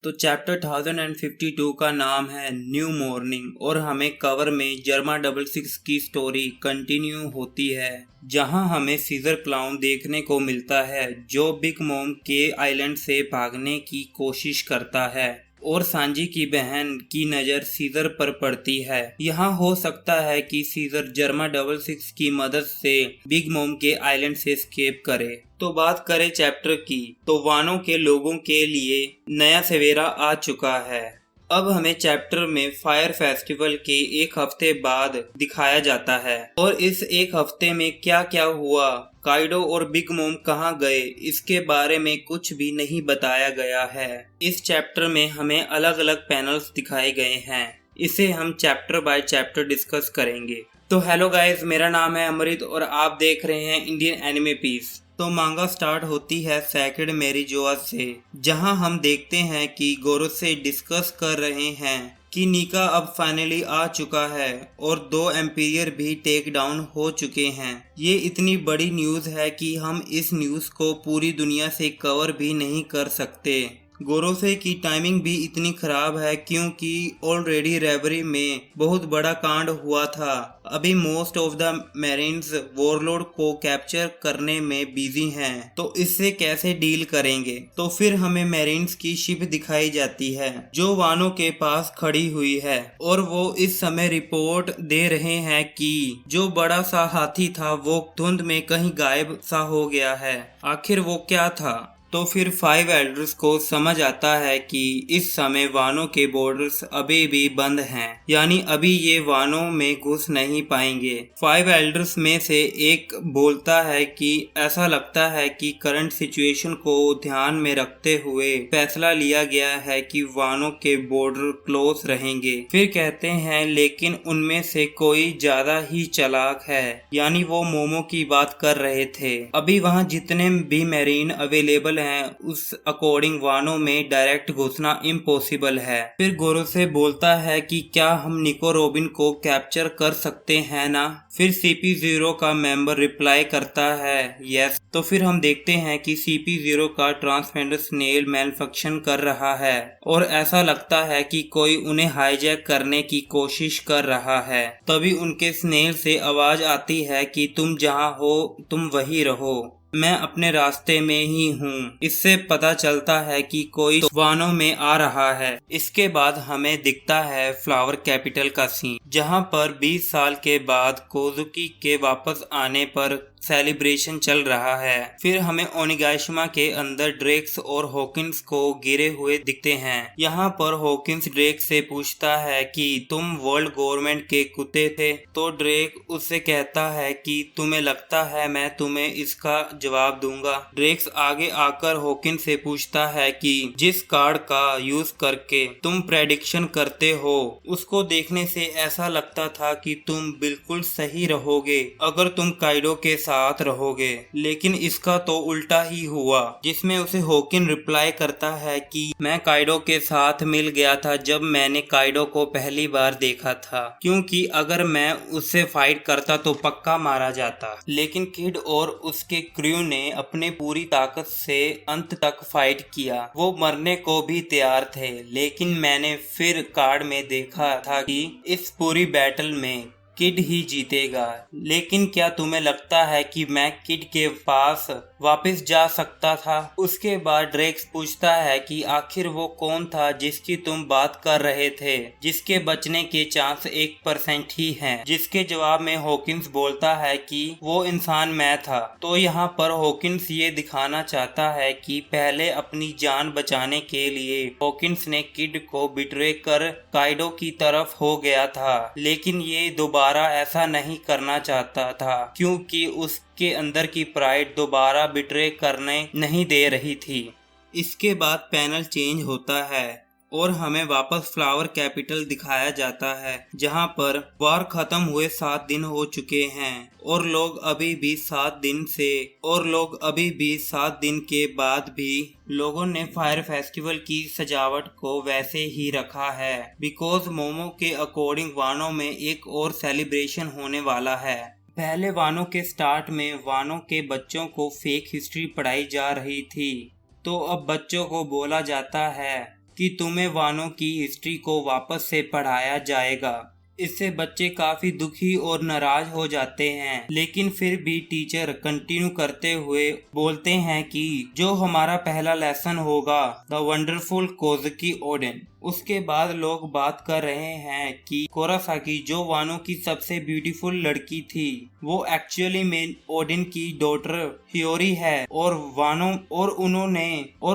तो चैप्टर 1052 का नाम है न्यू मॉर्निंग और हमें कवर में जर्मा 66 की स्टोरी कंटिन्यू होती है, जहां हमें सीजर क्लाउन देखने को मिलता है जो बिग मॉम के आइलैंड से भागने की कोशिश करता है और सांजी की बहन की नज़र सीजर पर पड़ती है। यहाँ हो सकता है कि सीजर जर्मा 66 की मदद से बिग मॉम के आइलैंड से एस्केप करे। तो बात करें चैप्टर की, तो वानों के लोगों के लिए नया सवेरा आ चुका है। अब हमें चैप्टर में फायर फेस्टिवल के एक हफ्ते बाद दिखाया जाता है और इस एक हफ्ते में क्या क्या हुआ, काइडो और बिग मॉम कहाँ गए, इसके बारे में कुछ भी नहीं बताया गया है। इस चैप्टर में हमें अलग अलग पैनल्स दिखाए गए हैं, इसे हम चैप्टर बाय चैप्टर डिस्कस करेंगे। तो हेलो गाइस, मेरा नाम है अमृत और आप देख रहे हैं इंडियन एनिमे पीस। तो मांगा स्टार्ट होती है सेकेंड मेरीजोआ से, जहां हम देखते हैं कि गोरो से डिस्कस कर रहे हैं कि निका अब फाइनली आ चुका है और 2 एम्पीरियर भी टेक डाउन हो चुके हैं। ये इतनी बड़ी न्यूज़ है कि हम इस न्यूज़ को पूरी दुनिया से कवर भी नहीं कर सकते। गोरोसे की टाइमिंग भी इतनी खराब है क्योंकि ऑलरेडी रेवरी में बहुत बड़ा कांड हुआ था। अभी मोस्ट ऑफ द मैरिन्स वॉरलॉर्ड को कैप्चर करने में बिजी हैं, तो इससे कैसे डील करेंगे। तो फिर हमें मैरिन्स की शिप दिखाई जाती है जो वानों के पास खड़ी हुई है और वो इस समय रिपोर्ट दे रहे हैं कि जो बड़ा सा हाथी था वो धुंध में कहीं गायब सा हो गया है। आखिर वो क्या था। तो फिर 5 एल्डर्स को समझ आता है कि इस समय वानों के बॉर्डर्स अभी भी बंद हैं, यानी अभी ये वानों में घुस नहीं पाएंगे। 5 एल्डर्स में से एक बोलता है कि ऐसा लगता है कि करंट सिचुएशन को ध्यान में रखते हुए फैसला लिया गया है कि वानों के बॉर्डर क्लोज रहेंगे। फिर कहते हैं लेकिन उनमें से कोई ज्यादा ही चालाक है, यानी वो मोमो की बात कर रहे थे। अभी वहाँ जितने भी मैरीन अवेलेबल उस अकॉर्डिंग वानों में डायरेक्ट घुसना इम्पॉसिबल है। फिर गोरो से बोलता है कि क्या हम निको रोबिन को कैप्चर कर सकते हैं ना। फिर CP0 का मेंबर रिप्लाई करता है यस। तो फिर हम देखते हैं कि CP0 का ट्रांसफेंडर स्नेल मैन्युफैक्चर कर रहा है और ऐसा लगता है कि कोई उन्हें हाईजैक करने की कोशिश कर रहा है। तभी उनके स्नेल से आवाज आती है कि तुम जहां हो तुम वहीं रहो, मैं अपने रास्ते में ही हूँ। इससे पता चलता है कि कोई वानों में आ रहा है। इसके बाद हमें दिखता है फ्लावर कैपिटल का सीन, जहाँ पर 20 साल के बाद कोजुकी के वापस आने पर सेलिब्रेशन चल रहा है। फिर हमें ओनिगाशिमा के अंदर ड्रेक्स और हॉकिंस को गिरे हुए दिखते हैं। यहाँ पर हॉकिंस ड्रेक से पूछता है कि तुम वर्ल्ड गवर्नमेंट के कुत्ते थे, तो ड्रेक उससे कहता है कि तुम्हें लगता है मैं तुम्हें इसका जवाब दूंगा। ड्रेक्स आगे आकर हॉकिंस से पूछता है कि जिस कार्ड का यूज करके तुम प्रेडिक्शन करते हो उसको देखने से ऐसा लगता था कि तुम बिल्कुल सही रहोगे अगर तुम काइडो के साथ रहोगे, लेकिन इसका तो उल्टा ही हुआ। जिसमें उसे हॉकिन रिप्लाई करता है कि मैं काइडो के साथ मिल गया था जब मैंने काइडो को पहली बार देखा था, क्योंकि अगर मैं उससे फाइट करता तो पक्का मारा जाता। लेकिन किड और उसके क्रू ने अपने पूरी ताकत से अंत तक फाइट किया, वो मरने को भी तैयार थे। लेकिन मैंने फिर कार्ड में देखा था कि इस पूरी बैटल में किड ही जीतेगा। लेकिन क्या तुम्हें लगता है कि मैं किड के पास वापस जा सकता था। उसके बाद ड्रेक्स पूछता है कि आखिर वो कौन था जिसकी तुम बात कर रहे थे, जिसके बचने के चांस 1% ही हैं। जिसके जवाब में हॉकिंस बोलता है कि वो इंसान मैं था। तो यहाँ पर हॉकिंस ये दिखाना चाहता है कि पहले अपनी जान बचाने के लिए हॉकिंस ने किड को बिट्रे कर काइडो की तरफ हो गया था, लेकिन ये दोबारा ऐसा नहीं करना चाहता था क्योंकि उसके अंदर की प्राइड दोबारा बिट्रे करने नहीं दे रही थी। इसके बाद पैनल चेंज होता है और हमें वापस फ्लावर कैपिटल दिखाया जाता है, जहां पर वार खत्म हुए 7 दिन हो चुके हैं और लोग अभी भी 7 दिन के बाद भी लोगों ने फायर फेस्टिवल की सजावट को वैसे ही रखा है, बिकॉज मोमो के अकॉर्डिंग वानों में एक और सेलिब्रेशन होने वाला है। पहले वानों के स्टार्ट में वानों के बच्चों को फेक हिस्ट्री पढ़ाई जा रही थी, तो अब बच्चों को बोला जाता है कि तुम्हें वानों की हिस्ट्री को वापस से पढ़ाया जाएगा। इससे बच्चे काफी दुखी और नाराज हो जाते हैं, लेकिन फिर भी टीचर कंटिन्यू करते हुए बोलते हैं कि जो हमारा पहला लेसन होगा द वंडरफुल कोज़की ओडेन। उसके बाद लोग बात कर रहे हैं कि कोरासाकी जो वानो की सबसे ब्यूटीफुल लड़की थी वो एक्चुअली में ओडिन की डॉटर हियोरी है, और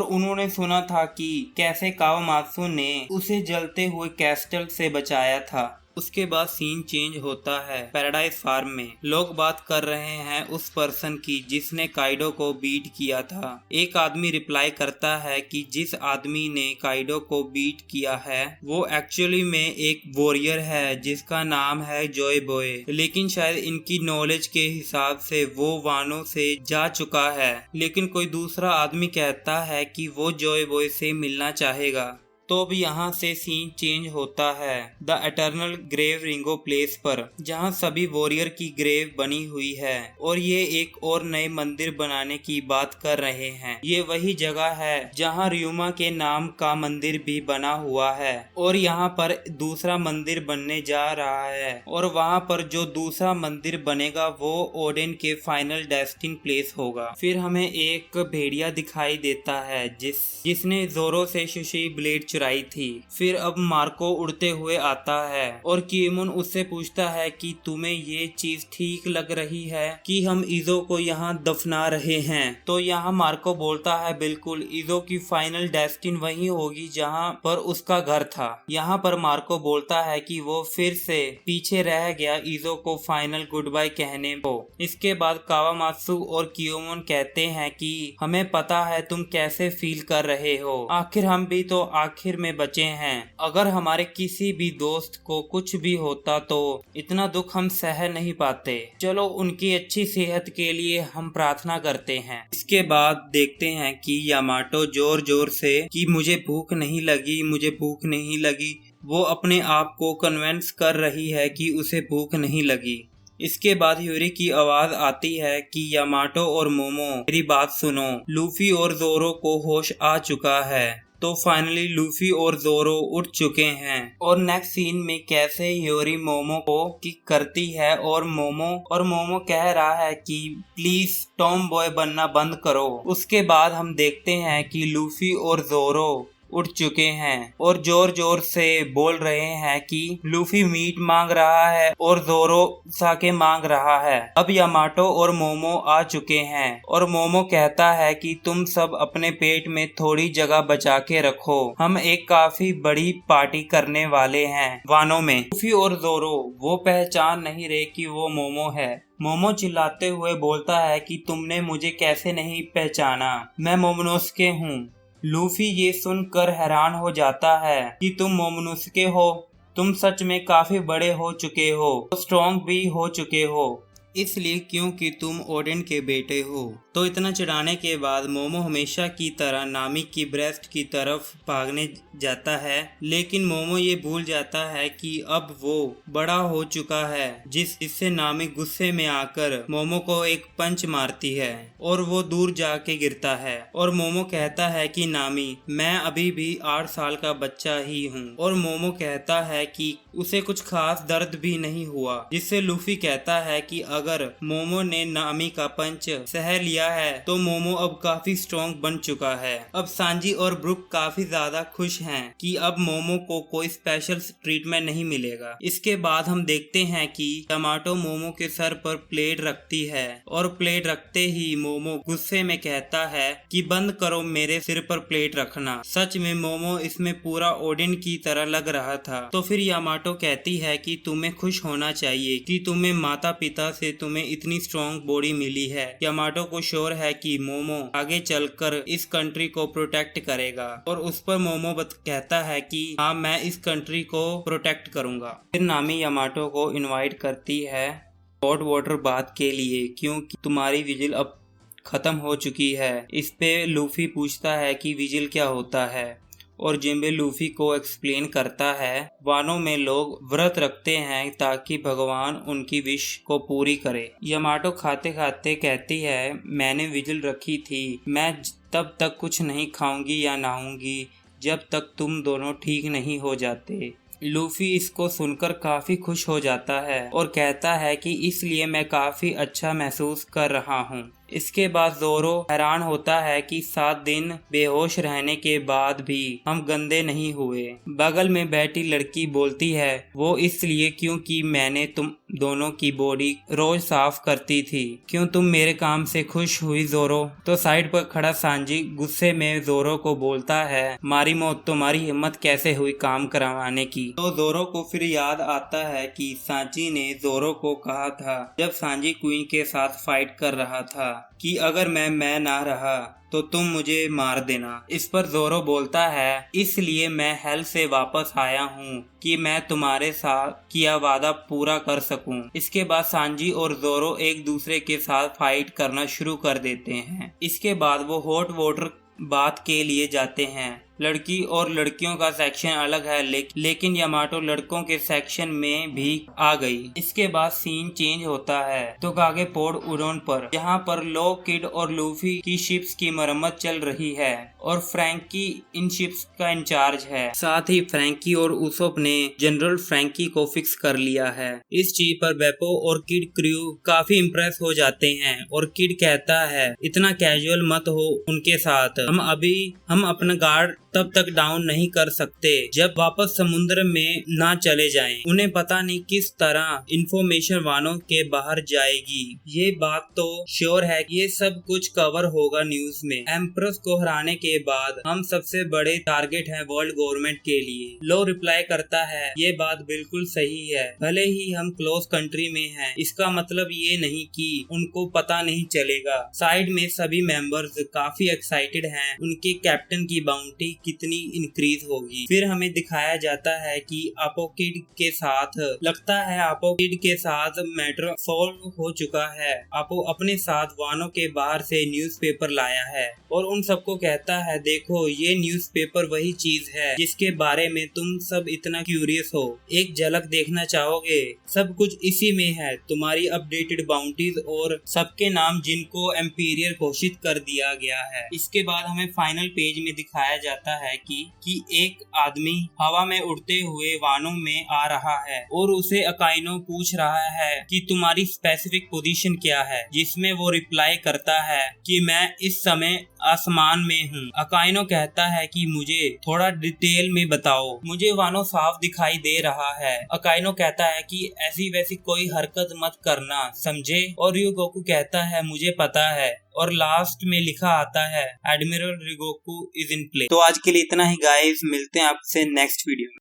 उन्होंने सुना था कि कैसे कावामात्सु ने उसे जलते हुए कैस्टल से बचाया था। उसके बाद सीन चेंज होता है पैराडाइज फार्म में। लोग बात कर रहे हैं उस पर्सन की जिसने काइडो को बीट किया था। एक आदमी रिप्लाई करता है कि जिस आदमी ने काइडो को बीट किया है वो एक्चुअली में एक वॉरियर है जिसका नाम है जॉय बॉय, लेकिन शायद इनकी नॉलेज के हिसाब से वो वानो से जा चुका है। लेकिन कोई दूसरा आदमी कहता है कि वो जॉय बॉय से मिलना चाहेगा। तो अब यहाँ से सीन चेंज होता है the eternal grave ringo place पर, जहाँ सभी वॉरियर की ग्रेव बनी हुई है और ये एक और नए मंदिर बनाने की बात कर रहे हैं। ये वही जगह है जहाँ रियुमा के नाम का मंदिर भी बना हुआ है और यहाँ पर दूसरा मंदिर बनने जा रहा है, और वहाँ पर जो दूसरा मंदिर बनेगा वो ओडेन के फाइनल डेस्टिन प्लेस होगा। फिर हमें एक भेड़िया दिखाई देता है जिसने जोरो से शुशी ब्लेड चुराई थी। फिर अब मार्को उड़ते हुए आता है और कियोमुन उससे पूछता है कि तुम्हें ये चीज ठीक लग रही है कि हम इजो को यहाँ दफना रहे हैं। तो यहाँ मार्को बोलता है बिल्कुल, इजो की फाइनल डेस्टिन वही होगी जहाँ पर उसका घर था। यहाँ पर मार्को बोलता है कि वो फिर से पीछे रह गया इजो को फाइनल गुड बाय कहने को। इसके बाद कावामात्सु और कियोमुन कहते हैं कि हमें पता है तुम कैसे फील कर रहे हो, आखिर हम भी तो आखिर में बचे हैं। अगर हमारे किसी भी दोस्त को कुछ भी होता तो इतना दुख हम सह नहीं पाते। चलो उनकी अच्छी सेहत के लिए हम प्रार्थना करते हैं। इसके बाद देखते हैं कि यामाटो जोर जोर से कि मुझे भूख नहीं लगी वो अपने आप को कन्विंस कर रही है कि उसे भूख नहीं लगी। इसके बाद ह्यूरी की आवाज आती है कि यामाटो और मोमो मेरी बात सुनो, लूफी और जोरो को होश आ चुका है। तो फाइनली लूफी और जोरो उठ चुके हैं और नेक्स्ट सीन में कैसे ह्यूरी मोमो को किक करती है और मोमो कह रहा है कि प्लीज टॉम बॉय बनना बंद करो। उसके बाद हम देखते हैं कि लूफी और जोरो उठ चुके हैं और जोर जोर से बोल रहे हैं कि लूफी मीट मांग रहा है और जोरो साके मांग रहा है। अब यामाटो और मोमो आ चुके हैं और मोमो कहता है कि तुम सब अपने पेट में थोड़ी जगह बचा के रखो, हम एक काफी बड़ी पार्टी करने वाले हैं वानो में। लूफी और जोरो वो पहचान नहीं रहे कि वो मोमो है। मोमो चिल्लाते हुए बोलता है कि तुमने मुझे कैसे नहीं पहचाना, मैं मोमोनोसुके हूँ। लूफी ये सुनकर हैरान हो जाता है कि तुम मोमोनोसुके हो, तुम सच में काफी बड़े हो चुके हो, स्ट्रॉन्ग भी हो चुके हो, इसलिए क्योंकि तुम ओडेन के बेटे हो। तो इतना चिढ़ाने के बाद मोमो हमेशा की तरह नामी की ब्रेस्ट की तरफ भागने जाता है, लेकिन मोमो ये भूल जाता है कि अब वो बड़ा हो चुका है, जिससे नामी गुस्से में आकर मोमो को एक पंच मारती है और वो दूर जाके गिरता है। और मोमो कहता है कि नामी मैं अभी भी 8 साल का बच्चा ही हूँ, और मोमो कहता है कि उसे कुछ खास दर्द भी नहीं हुआ, जिससे लूफी कहता है कि अगर मोमो ने नामी का पंच सह लिया है तो मोमो अब काफी स्ट्रॉन्ग बन चुका है। अब सांजी और ब्रुक काफी ज्यादा खुश हैं कि अब मोमो को कोई स्पेशल ट्रीटमेंट नहीं मिलेगा। इसके बाद हम देखते हैं कि टमाटो मोमो के सर पर प्लेट रखती है और प्लेट रखते ही मोमो गुस्से में कहता है कि बंद करो मेरे सिर पर प्लेट रखना। सच में मोमो इसमें पूरा ओडिन की तरह लग रहा था। तो फिर यामाटो कहती है कि तुम्हें खुश होना चाहिए कि तुम्हें माता पिता से तुम्हें इतनी स्ट्रॉन्ग बॉडी मिली है। यामाटो को श्योर है कि मोमो आगे चलकर इस कंट्री को प्रोटेक्ट करेगा, और उस पर मोमो कहता है कि हाँ मैं इस कंट्री को प्रोटेक्ट करूंगा। फिर नामी यामाटो को इनवाइट करती है हॉट वाटर बाथ के लिए, क्योंकि तुम्हारी विजिल अब खत्म हो चुकी है। इस पे लूफी पूछता है कि विजिल क्या होता है, और जिम्बे लूफी को एक्सप्लेन करता है वानो में लोग व्रत रखते हैं ताकि भगवान उनकी विश को पूरी करे। यामाटो खाते खाते कहती है मैंने विजिल रखी थी, मैं तब तक कुछ नहीं खाऊंगी या नहाऊंगी जब तक तुम दोनों ठीक नहीं हो जाते। लूफी इसको सुनकर काफी खुश हो जाता है और कहता है कि इसलिए मैं काफी अच्छा महसूस कर रहा हूँ। इसके बाद ज़ोरो हैरान होता है कि 7 दिन बेहोश रहने के बाद भी हम गंदे नहीं हुए। बगल में बैठी लड़की बोलती है वो इसलिए क्योंकि मैंने तुम दोनों की बॉडी रोज साफ करती थी। क्यों तुम मेरे काम से खुश हुई ज़ोरो? तो साइड पर खड़ा सांजी गुस्से में ज़ोरो को बोलता है मारीमो तुम्हारी हिम्मत कैसे हुई काम करवाने की। तो ज़ोरो को फिर याद आता है कि सांची ने ज़ोरो को कहा था जब सांजी क्वीन के साथ फाइट कर रहा था कि अगर मैं ना रहा तो तुम मुझे मार देना। इस पर ज़ोरो बोलता है इसलिए मैं हेल से वापस आया हूँ कि मैं तुम्हारे साथ किया वादा पूरा कर सकूं। इसके बाद सांजी और ज़ोरो एक दूसरे के साथ फाइट करना शुरू कर देते हैं। इसके बाद वो हॉट वाटर बात के लिए जाते हैं। लड़की और लड़कियों का सेक्शन अलग है लेकिन यामाटो लड़कों के सेक्शन में भी आ गई। इसके बाद सीन चेंज होता है तो कागे पोर्ट उडोन पर, जहां पर लो किड और लूफी की शिप्स की मरम्मत चल रही है और फ्रैंकी इन शिप्स का इंचार्ज है। साथ ही फ्रैंकी और उसोप ने जनरल फ्रैंकी को फिक्स कर लिया है। इस चीज पर बेपो और किड क्रू काफी इम्प्रेस हो जाते हैं और किड कहता है इतना कैजुअल मत हो उनके साथ, हम अपना गार्ड तब तक डाउन नहीं कर सकते जब वापस समुद्र में ना चले जाएं। उन्हें पता नहीं किस तरह इंफॉर्मेशन वानों के बाहर जाएगी। ये बात तो श्योर है कि ये सब कुछ कवर होगा न्यूज में। एम्प्रेस को हराने के बाद हम सबसे बड़े टारगेट हैं वर्ल्ड गवर्नमेंट के लिए। लो रिप्लाई करता है ये बात बिल्कुल सही है, भले ही हम क्लोज कंट्री में हैं, इसका मतलब ये नहीं कि उनको पता नहीं चलेगा। साइड में सभी मेंबर्स काफी एक्साइटेड हैं उनके कैप्टन की बाउंटी कितनी इंक्रीज होगी। फिर हमें दिखाया जाता है कि अपो किड के साथ मैटर सॉल्व हो चुका है। अपो अपने साथ वानों के बाहर से न्यूज़पेपर लाया है और उन सबको कहता है देखो ये न्यूज़पेपर वही चीज है जिसके बारे में तुम सब इतना क्यूरियस हो, एक झलक देखना चाहोगे? सब कुछ इसी में है, तुम्हारी अपडेटेड बाउंटीज और सबके नाम जिनको एम्पीरियर घोषित कर दिया गया है। इसके बाद हमें फाइनल पेज में दिखाया जाता है कि एक आदमी हवा में उड़ते हुए वानों में आ रहा है और उसे अकाइनो पूछ रहा है कि तुम्हारी स्पेसिफिक पोजीशन क्या है, जिसमें वो रिप्लाई करता है कि मैं इस समय आसमान में हूँ। अकाइनो कहता है कि मुझे थोड़ा डिटेल में बताओ, मुझे वानो साफ दिखाई दे रहा है। अकाइनो कहता है कि ऐसी वैसी कोई हरकत मत करना, समझे? और र्यूगोकू कहता है मुझे पता है। और लास्ट में लिखा आता है एडमिरल रिगोकू इज इन प्ले। तो आज के लिए इतना ही गाइस, मिलते हैं आपसे नेक्स्ट वीडियो में।